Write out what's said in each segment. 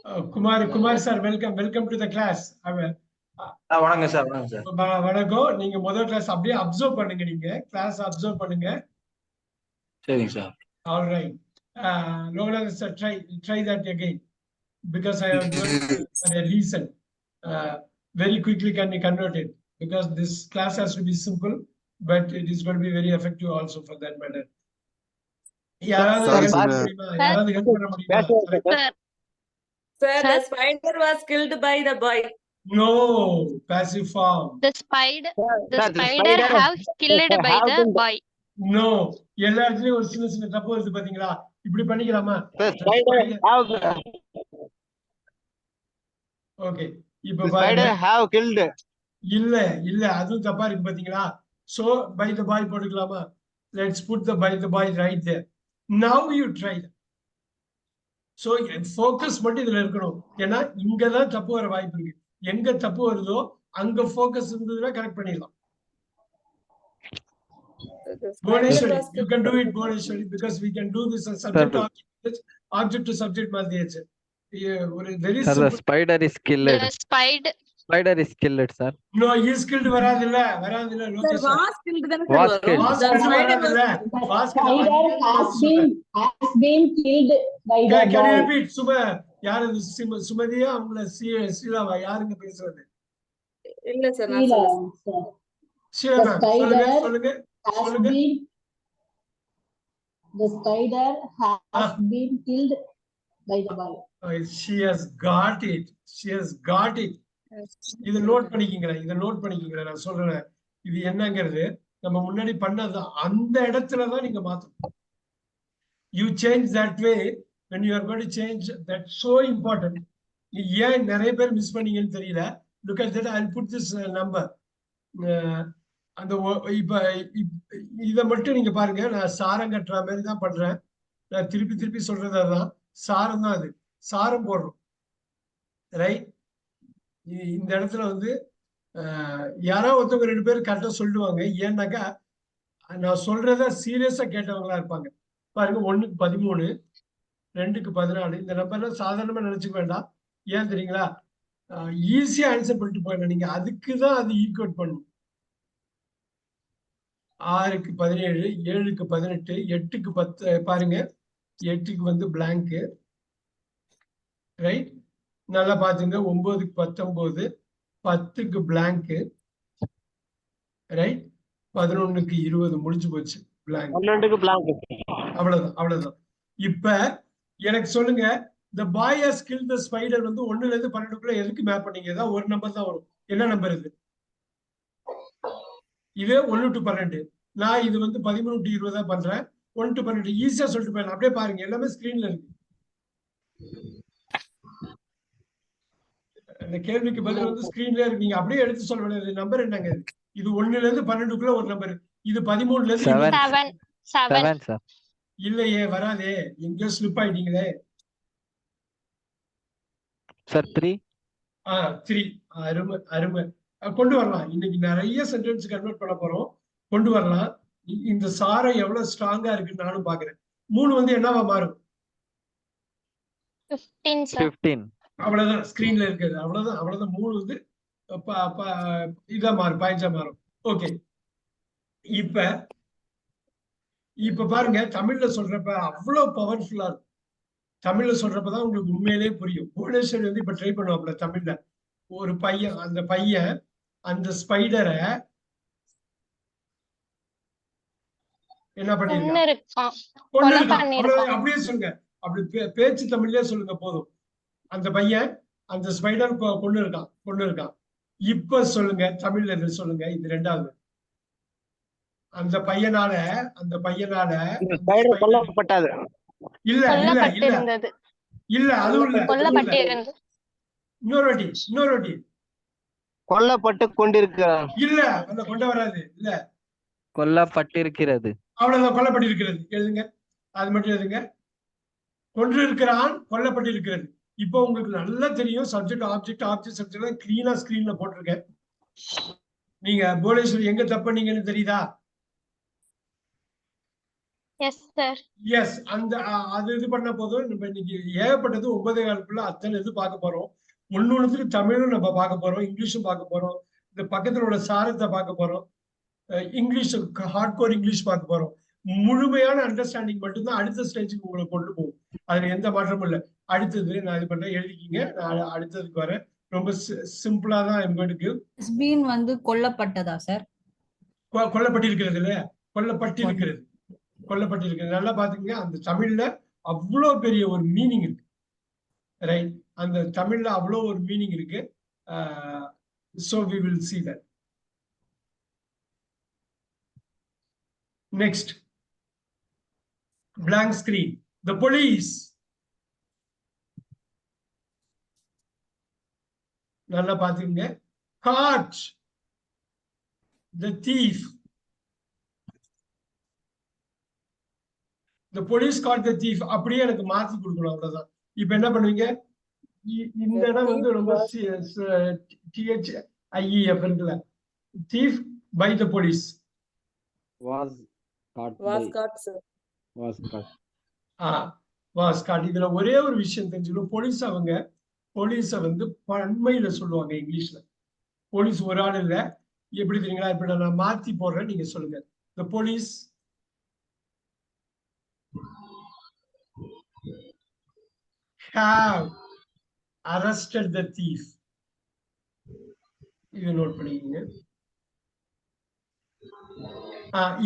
Kumar sir, welcome to the class. வணக்கம் sir. வணக்கம் sir. வணக்கம். நீங்க முதல் கிளாஸ் அப்படியே அப்சர்வ் பண்ணுங்க. நீங்க கிளாஸ் அப்சர்வ் பண்ணுங்க. சரிங்க sir. All right. Logan sir, try that again because I have given a reason. Very quickly can be converted because this class has to be simple, but it is going to be very effective also for that matter. Sir, the spider was killed by the boy. No, passive form. The spider have killed by the boy. No, எல்லா இடத்துலயும் ஒரு சின்ன தப்பு வருது பாத்தீங்களா? இப்படி பண்ணிக்கலாமா? Okay, இப்போ spider have killed. இல்ல அதுவும் தப்பா இருக்கு பாத்தீங்களா? So by the boy போட்டுக்கலாமா? Let's put the by the boy right there. Now you try that. So focus மட்டும் இதுல இருக்கணும். ஏன்னா இங்கதான் தப்பு வர வாய்ப்பு இருக்கு. எங்க தப்பு வருதோ அங்க ஃபோக்கஸ் இருந்ததுன்னா கரெக்ட் பண்ணிடலாம். Bhuvneshwari, you can do it, Bhuvneshwari, because we can do this as subject object to subject மாதிரி. Very simple. The spider is killed. The spider is killed, sir. No, he is killed வராதுல்ல. Sir, was killed then Was killed. Was killed வராதுல்ல. Was killed has been killed by the Can you boy. repeat? யாரு சுமதியா அவங்கள ஸ்ரீலாவா யாருங்க பேசுறது? இல்ல sir, நான் Sir, Sreela சொல்லுங்க. the spider has been killed by the boy. She has got it. இத note பண்ணிக்கீங்களா? நான் சொல்றேன். இது என்னங்கிறது நம்ம முன்னாடி பண்ணது அந்த இடத்துலதான் நீங்க மாத்தணும். You change that way when you are going to change. That's so important. ஏன் நிறைய பேர் மிஸ் பண்ணீங்கன்னு தெரியல. Look at that. I'll put this number. அந்த இப்ப இத மட்டும் நீங்க பாருங்க. நான் சாரம் கட்டுற மாதிரி தான் பண்றேன். நான் திருப்பி சொல்றது அதான். சாரம் தான் அது. சாரம் போடுறோம். ரைட்? இந்த இடத்துல வந்து யாரோ ஒருத்தவங்க 2 பேர் கரெக்டா சொல்லுவாங்க. ஏன்னாக்கா நான் சொல்றத சீரியஸா கேட்டவங்களா இருப்பாங்க. பாருங்க, 1க்கு 13, 2க்கு 14. இந்த நம்பர்லாம் சாதாரணமா நினைச்சுக்க வேண்டாம். ஏன் தெரியுங்களா? ஈஸியா ஆன்சர் பண்ணிட்டு போயிடலாம். நீங்க அதுக்குதான் அது ஈக்குவேட் பண்ணும். 6க்கு 17, 7க்கு 18, 8க்கு 10. பாருங்க, 8க்கு வந்து பிளாங்க். ரைட்? நல்லா பாத்துங்க. 9க்கு 19, 10க்கு பிளாங்க். ரைட்? 11க்கு 20 முடிஞ்சு போச்சு. பிளாங்க். 12க்கு பிளாங்க். அவ்வளவுதான். இப்ப எனக்கு சொல்லுங்க, the boy has killed the spider வந்து 1ல இருந்து 12க்குள்ள எதுக்கு மேப் பண்ணீங்க? ஏதாவது ஒரு நம்பர் தான் வரும். என்ன நம்பர் இது? இது 1 to 12. நான் இது வந்து 13 to 20 பண்றேன். 1 to 12 ஈஸியா சொல்லிட்டு போயிடலாம். அப்படியே பாருங்க, எல்லாமே ஸ்கிரீன்ல இருக்கு. அந்த கேள்விக்கு பதில் வந்து ஸ்கிரீன்ல இருக்கு. நீங்க அப்படியே எடுத்து சொல்ல வேண்டியது. நம்பர் என்னங்க? இது 1ல இருந்து 12க்குள்ள ஒரு நம்பர். இது 13ல இருந்து 7 sir. இல்லையே, வராதே. எங்கேயோ ஸ்லிப் ஆயிட்டீங்களே. Sir, 3. 3. அருமை. கொண்டு வரலாம். இன்னைக்கு நிறைய சென்டென்ஸ் கன்வெர்ட் பண்ண போறோம். கொண்டு வரலாம். இந்த சாரை எவ்வளவு ஸ்ட்ராங்கா இருக்குன்னு நானும் பாக்குறேன். 3 வந்து என்னவா மாறும்? 15. அவ்வளவுதான் ஸ்கிரீன்ல இருக்குது. அவ்வளவுதான் 3 வந்து இதா மாறும், பாயிண்டா மாறும். ஓகே, இப்ப பாருங்க, தமிழ்ல சொல்றப்ப அவ்வளவு பவர்ஃபுல்லா இருக்கும். தமிழ்ல சொல்றப்பதான் உங்களுக்கு உண்மையிலேயே புரியும். புவனேஸ்வரி வந்து இப்ப ட்ரை பண்ணுவாப்ல தமிழ்ல. ஒரு பையன், அந்த பையன் அந்த ஸ்பைடரை என்ன பண்ணிருக்கான்? அப்படியே சொல்லுங்க. அப்படி பேச்சு தமிழ்லயே சொல்லுங்க போதும். அந்த பையன் அந்த ஸ்பைடர் கொண்டு இருக்கான். இப்ப சொல்லுங்க தமிழ்ல சொல்லுங்க. இது 2வது. அந்த பையனால கொல்லப்பட்டது. இல்ல, அதுவும் இல்ல. இன்னொரு வாட்டி. கொல்லப்பட்டு கொண்டிருக்கிறார். இல்ல, அந்த கொண்ட வராது. இல்ல, கொல்லப்பட்டிருக்கிறது. அவ்வளவுதான். கொல்லப்பட்டிருக்கிறது எழுதுங்க. அது மட்டும் எழுதுங்க. கொன்று இருக்கிறான், கொல்லப்பட்டிருக்கிறது. இப்போ உங்களுக்கு நல்லா தெரியும். சப்ஜெக்ட் ஆப்ஜெக்ட் சப்ஜெக்ட் கிளீனா ஸ்கிரீன்ல போட்டிருக்கேன். நீங்க புவனேஸ்வரி எங்க தப்பு பண்ணீங்கன்னு தெரியுதா? Yes sir. எஸ் அந்த அது இது பண்ண போதும் நம்ம இன்னைக்கு ஏகப்பட்டது 9:15 அத்தனை இது பார்க்க போறோம். ஒன்னொன்னுக்கு தமிழும் நம்ம பார்க்க போறோம், இங்கிலீஷும் பார்க்க போறோம், இந்த பக்கத்துல உள்ள சாரத்தை பார்க்க போறோம், இங்கிலீஷ் ஹார்ட்கோர் இங்கிலீஷ் பார்க்க போறோம். முழுமையான அண்டர்ஸ்டாண்டிங் மட்டும்தான் அடுத்த ஸ்டேஜுக்கு உங்களை கொண்டு போகும். அதுல எந்த மாற்றமும் இல்லை. அடுத்தது நான் இது பண்றேன், எழுதிக்கிங்க. நான் அடுத்ததுக்கு வரேன். ரொம்ப சிம்பிளா தான் எங்களுக்கு ஹஸ்பீன் வந்து கொல்லப்பட்டதா சார்? கொல்லப்பட்டிருக்கிறது இல்லையா? கொல்லப்பட்டிருக்கிறது, கொல்லப்பட்டிருக்கிறது. நல்லா பாத்துக்கங்க. அந்த தமிழ்ல அவ்வளோ பெரிய ஒரு மீனிங் இருக்கு, ரைட்? அந்த தமிழ்ல அவ்வளோ ஒரு மீனிங் இருக்கு. So we will see that. Next, blank screen. The police. நல்லா பாத்துக்கங்க. Caught the thief. The police caught the thief. அப்படியே எனக்கு மாத்தி கொடுக்கணும், அவ்வளவுதான். இப்ப என்ன பண்ணுவீங்க? இந்த இடம் வந்து ரொம்ப THIEF இருக்குல்ல, thief by the police. Was caught. sir. Was caught. இதுல ஒரே ஒரு விஷயம் தெரிஞ்சுக்கணும். போலீஸ் அவங்க போலீஸ வந்து பன்மையில சொல்லுவாங்க இங்கிலீஷ்ல. போலீஸ் ஒரு ஆள் இல்ல. எப்படி தெரியுங்களா? இப்ப நான் மாத்தி போடுறேன், நீங்க சொல்லுங்க. The police have arrested the thief. இது நோட் பண்ணிக்கங்க.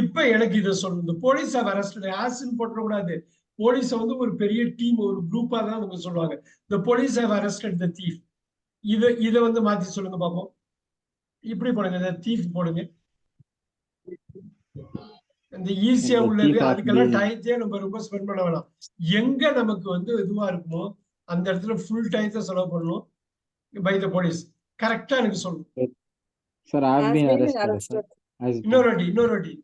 இப்ப எனக்கு இதை சொல்லணும். Police have arrested. ஆஸ்ன்னு போட்டுற கூடாது. போலீஸ வந்து ஒரு பெரிய டீம், ஒரு குரூப்பா தான் அவங்க சொல்லுவாங்க. The police have arrested the thief. இத வந்து மாத்தி சொல்லுங்க பாப்போம். இப்படி போடுங்க, the thief போடுங்க. இந்த ஈஸியா உள்ளது. அதுக்கெல்லாம் டயத்தையே நம்ம ரொம்ப ஸ்பெண்ட் பண்ண வேணாம். எங்க நமக்கு வந்து இதுவா இருக்குமோ அந்த இடத்துல ஃபுல் டயத்தை செலவு பண்ணணும். பை த போலீஸ் கரெக்டா எனக்கு சொல்லணும். Sir, I have been arrested. இன்னொரு வாட்டி.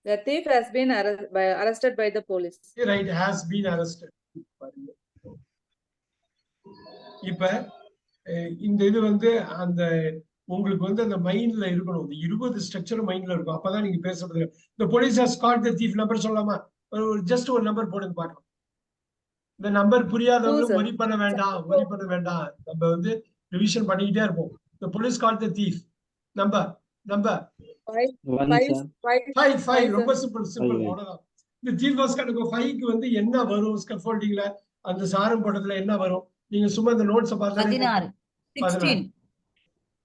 The thief has been arrested by the police. Right, has been arrested. இப்ப இந்த இது வந்து அந்த உங்களுக்கு வந்து அந்த மைண்ட்ல இருக்கணும். 20 ஸ்ட்ரக்சர் மைண்ட்ல இருக்கும். அப்பதான் நீங்க பேசுறது. The police has caught the thief. Number சொல்லலாமா? ஜஸ்ட் ஒரு நம்பர் போடுங்க பார்க்கலாம். இந்த நம்பர் புரியாதவங்க ஒரி பண்ண வேண்டாம். நம்ம வந்து ரிவிஷன் பண்ணிக்கிட்டே இருப்போம். The police caught the thief. Number 5. ரொம்ப சிம்பிள். அவ்வளவுதான். இந்த thief was caught. 5க்கு வந்து என்ன வரும்? ஸ்கஃபோல்டிங்ல அந்த சாரம் போட்டதுல என்ன வரும்? நீங்க சும்மா இந்த நோட்ஸ் பார்த்தா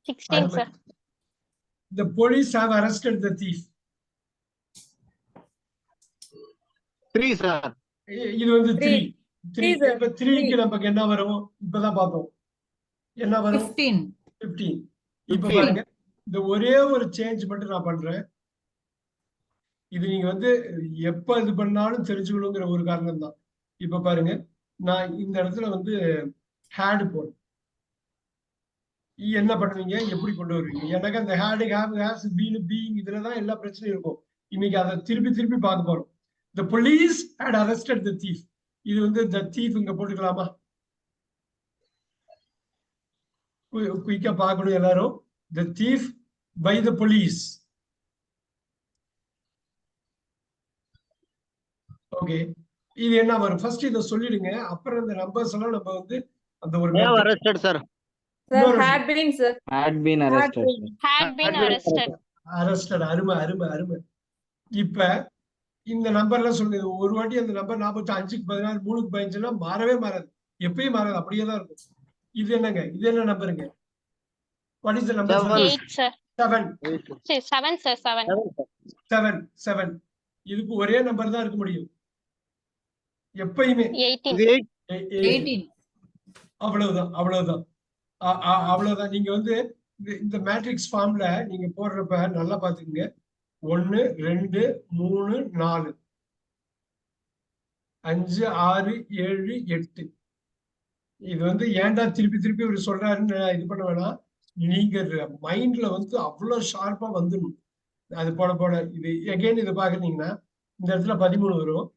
16 sir. The police have arrested the thief. 3 sir. இது வந்து 3. இப்ப 3க்கு நமக்கு என்ன வரும்? இப்பதான் பார்த்தோம். என்ன வரும்? 15. இப்ப பாருங்க, இந்த ஒரே ஒரு சேஞ்ச் மட்டும் நான் பண்றேன். இது நீங்க வந்து எப்ப இது பண்ணாலும் தெரிஞ்சுக்கணுங்கிற ஒரு காரணம் தான். இப்ப பாருங்க, நான் இந்த இடத்துல வந்து ஹேட் போடுறேன். என்ன பண்ணுவீங்க? எப்படி கொண்டு வருவீங்க? எனக்கு அந்த had, have, has, been, being இதுலதான் எல்லா பிரச்சனையும் இருக்கும். இன்னைக்கு அதை திருப்பி பார்க்க போறோம். The police had arrested the thief. இது வந்து the thief இங்க போட்டுக்கலாமா? குயிக்கா பார்க்கணும் எல்லாரும். The thief by the police. Okay, இது என்ன வரும்? ஃபர்ஸ்ட் இத சொல்லிடுங்க. அப்புறம் இந்த நம்பர்ஸ் எல்லாம் நம்ம வந்து அந்த ஒரு arrested sir. Sir, had been sir. Had been arrested. Arrested. அருமை. இப்ப இந்த நம்பர்லாம் சொல்லுங்க. ஒரு வாட்டி அந்த நம்பர் 45க்கு 16, 3க்கு 15 மாறவே மாறாது. எப்பயும் மாறாது, அப்படியே தான் இருக்கும். இது என்னங்க? இது என்ன நம்பருங்க? What is the number? 8 sir. 7. 7 sir. 7. இதுக்கு ஒரே நம்பர் தான் இருக்க முடியும் எப்பயுமே. 18. அவ்வளவுதான். நீங்க வந்து இந்த மேட்ரிக்ஸ் ஃபார்ம்ல நீங்க போடுறப்ப நல்லா பாத்துக்கங்க. 1 2 3 4 5 6 7 8. இது வந்து ஏன்டா திருப்பி இவர் சொல்றாருன்னு இது பண்ண வேணாம். நீங்க மைண்ட்ல வந்து அவ்வளவு ஷார்ப்பா வந்துடும். அது போட இது எகைன் இது பாக்குறீங்கன்னா இந்த இடத்துல 13 வரும்.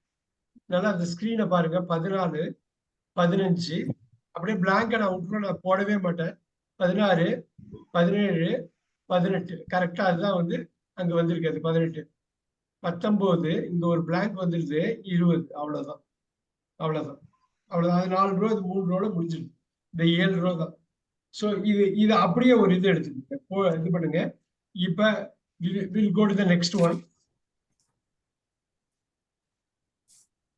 நல்லா அந்த ஸ்கிரீனை பாருங்க. 14 15 அப்படியே பிளாங்கா நான் விட்டுருவேன். நான் போடவே மாட்டேன். 16 17 18 கரெக்டா அதுதான் வந்து அங்க வந்திருக்காது. 18 19 இங்க ஒரு blank வந்துருது 20 அவ்வளவுதான் அவ்வளவுதான் அவ்வளவுதான். அது 4 ரோ இது 3 ரோல முடிஞ்சிருக்கு. இந்த 7 ரோ தான். சோ இது அப்படியே ஒரு இது எடுத்துக்கோங்க, இது பண்ணுங்க. இப்ப we'll go to the next one.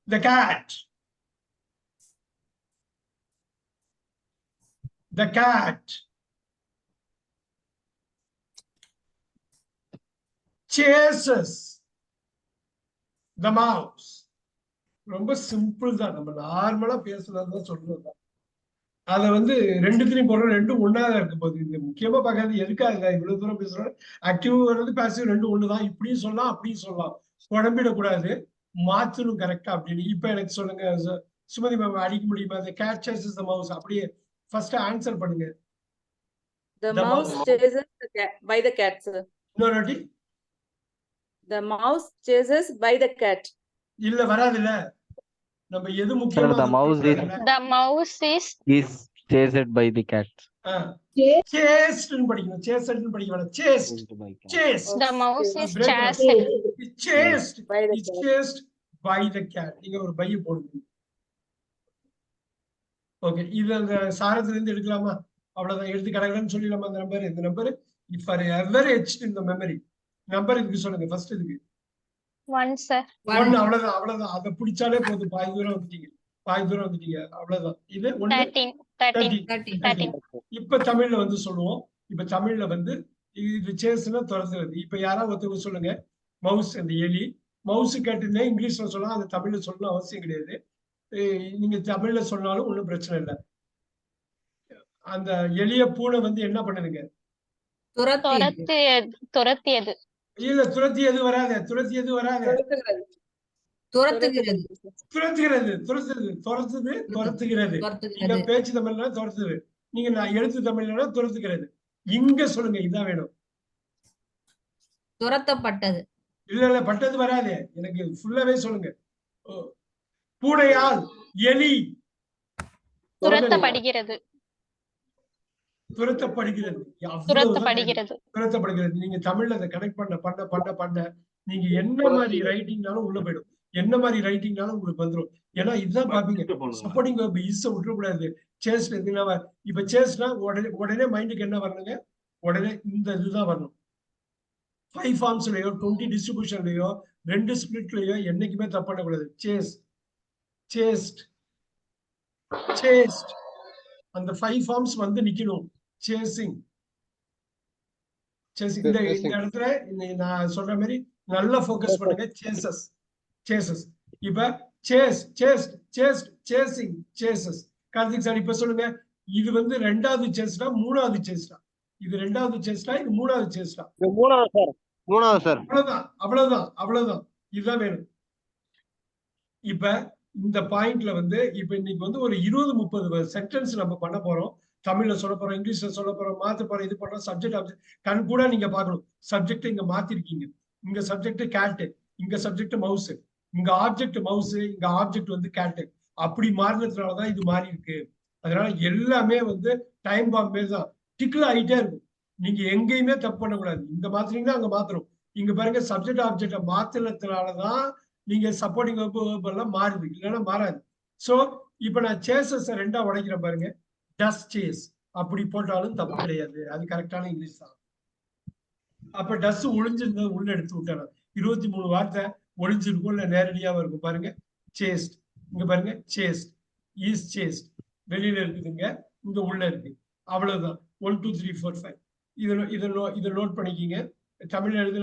The cat. The cat chases the mouse. ரொம்ப சிம்பிள் தான், நம்ம நார்மலா பேசுறதுதான் சொல்றதுதான். அதை வந்து ரெண்டுத்திலையும் போடுறோம், ரெண்டும் ஒன்னாதான் இருக்க போகுது. இது முக்கியமா பார்க்காது எதுக்காக இவ்வளவு தூரம் பேசுறோம். ஆக்டிவ் வர்றது பாசிவ் ரெண்டும் ஒண்ணுதான். இப்படியும் சொல்லலாம் அப்படியும் சொல்லலாம், குழம்பிடக்கூடாது, மாத்தணும் கரெக்டா அப்படின்னு. இப்ப எனக்கு சொல்லுங்க சுமதி மேம், அடிக்க முடியுமா? The cat chases the mouse. அப்படியே ஃபர்ஸ்ட் ஆன்சர் பண்ணுங்க. The The mouse mouse- chases the cat by the cat, sir. இன்னொரு வாட்டி. The mouse chases by the cat. இல்ல வராதுல்ல, நம்ம எது Sir, முக்கியமா the mouse is The mouse is chased by the cat. சேஸ்ட்னு படிக்கணும், சேஸ்ட்னு படிக்க வேணாம், chased Chased by cat. Chased the mouse is break chased. Chased By the it's cat. Chased by the cat. நீங்க ஒரு பைய போடுங்க. ஓகே, இது அந்த சாரத்துல இருந்து எடுக்கலாமா? அவ்வளவுதான், எடுத்து கடகடன்னு சொல்லிடலாமா? அந்த நம்பர், இந்த number for ever etched in the memory. Number இதுக்கு சொல்லுங்க, ஃபர்ஸ்ட் இதுக்கு 1, sir. 1. அவ்வளவுதான் அவ்வளவுதான், அதை பிடிச்சாலே போதும், பாதி தூரம் வந்துட்டீங்க, பாதி தூரம் வந்துட்டீங்க, அவ்வளவுதான். இது 1 13. இப்ப தமிழ்ல வந்து சொல்லுவோம். இப்ப தமிழ்ல வந்து இது சேஸ்னா துரத்துறது. இப்ப யாராவது ஒருத்தவங்க சொல்லுங்க, மவுஸ் அந்த எலி. மவுஸ் கேட்டுன்னா இங்கிலீஷ்ல சொல்லலாம், அது தமிழ்ல சொல்லணும் அவசியம் கிடையாது. நீங்க தமிழ்ல சொன்னாலும் ஒண்ணும் பிரச்சனை இல்லை. அந்த எளிய பூனை வந்து என்ன பண்ணுதுங்க? துரத்தியது. இல்ல, துரத்தியது வராது, துரத்தியது வராது, துரத்துகிறது. துரத்துகிறது. நீங்க பேச்சு தமிழ்னா துரத்துது, நீங்க நான் எழுத்து தமிழ்னா துரத்துகிறது. இங்க சொல்லுங்க, இதான் வேணும். துரத்தப்பட்டது. இல்ல பட்டது வராது, எனக்கு ஃபுல்லாவே சொல்லுங்க. பூனையால் எலி துரத்தப்படுகிறது. துரத்தப்படுகிறது. நீங்க தமிழ்ல அதை கனெக்ட் பண்ண நீங்க என்ன மாதிரி ரைட்டிங்னாலும் உள்ள போயிடும், என்ன மாதிரி ரைட்டிங்னாலும் உங்களுக்கு வந்துடும். ஏன்னா இதுதான் பாப்பீங்க, சப்போர்ட்டிங் வெர்ப் இஸ் விட்டுறக்கூடாது. சேஸ்ட் எதுனா இப்ப சேஸ்ட்னா உடனே மைண்டுக்கு என்ன வரணுங்க? உடனே இந்த இதுதான் வரணும். 5 ஃபார்ம்ஸ்லயோ 20 டிஸ்ட்ரிபியூஷன்லயோ 2 ஸ்பிளிட்லயோ என்னைக்குமே தப்பு பண்ணக்கூடாது. சேஸ்ட் அந்த 5 ஃபார்ம்ஸ் வந்து நிக்கணும். சேசிங் இந்த இடத்துல நான் சொல்ற மாதிரி நல்லா ஃபோக்கஸ் பண்ணுங்க. சேசஸ். இப்ப சேசிங். கார்த்திக் சார் இப்ப சொல்லுங்க, இது வந்து 2வது சேஸ்டா 3வது சேஸ்டா? இது 2வது சேஸ்டா, இது 3வது சேஸ்டா? 3வது சார். அவ்வளவுதான், இதுதான் வேணும். இப்ப இந்த பாயிண்ட்ல வந்து இப்ப இன்னைக்கு வந்து ஒரு 20-30 சென்டென்ஸ் நம்ம பண்ண போறோம். தமிழ்ல சொல்ல போறோம், இங்கிலீஷ்ல சொல்ல போறோம், மாத்த போறோம், இது பண்றோம். சப்ஜெக்ட் ஆப்ஜெக்ட் கண் கூட நீங்க பாக்கணும். சப்ஜெக்ட் இங்க மாத்திருக்கீங்க. இங்க சப்ஜெக்ட் கேட், இங்க சப்ஜெக்ட் மவுஸ், இங்க ஆப்ஜெக்ட் மவுஸ், இங்க ஆப்ஜெக்ட் வந்து கேட். அப்படி மாறினதுனாலதான் இது மாறி இருக்கு. அதனால எல்லாமே வந்து டைம் பாம்பே தான், டிக்ல ஆகிட்டே இருக்கும். நீங்க எங்கேயுமே தப்பு பண்ணக்கூடாது. இங்க மாத்துறீங்கன்னா அங்க மாத்துறோம். இங்க பாருங்க, சப்ஜெக்ட் ஆப்ஜெக்ட மாத்தினதுனாலதான் நீங்க சப்போர்ட்டிங் வெர்ப் எல்லாம் மாறுது, இல்லைன்னா மாறாது. சோ இப்ப நான் சேசஸ் 2ஆ உடைக்கிறேன் பாருங்க. டஸ் சேஸ் அப்படி போட்டாலும் தப்பு கிடையாது, அது கரெக்டான இங்கிலீஷ் தான். அப்ப டஸ் ஒளிஞ்சிருந்தது உள்ள எடுத்து விட்டாங்க. 23 வார்த்தை ஒளிஞ்சிருக்கும், இல்ல நேரடியாவும் இருக்கும். பாருங்க, சேஸ்ட், இங்க பாருங்க, சேஸ்ட் இஸ் சேஸ்ட், வெளியில இருக்குதுங்க, இங்க உள்ள இருக்கு. அவ்வளவுதான். 1 2 3 4 5. இதை நோட் பண்ணிக்கிங்க. தமிழ் எழுதினா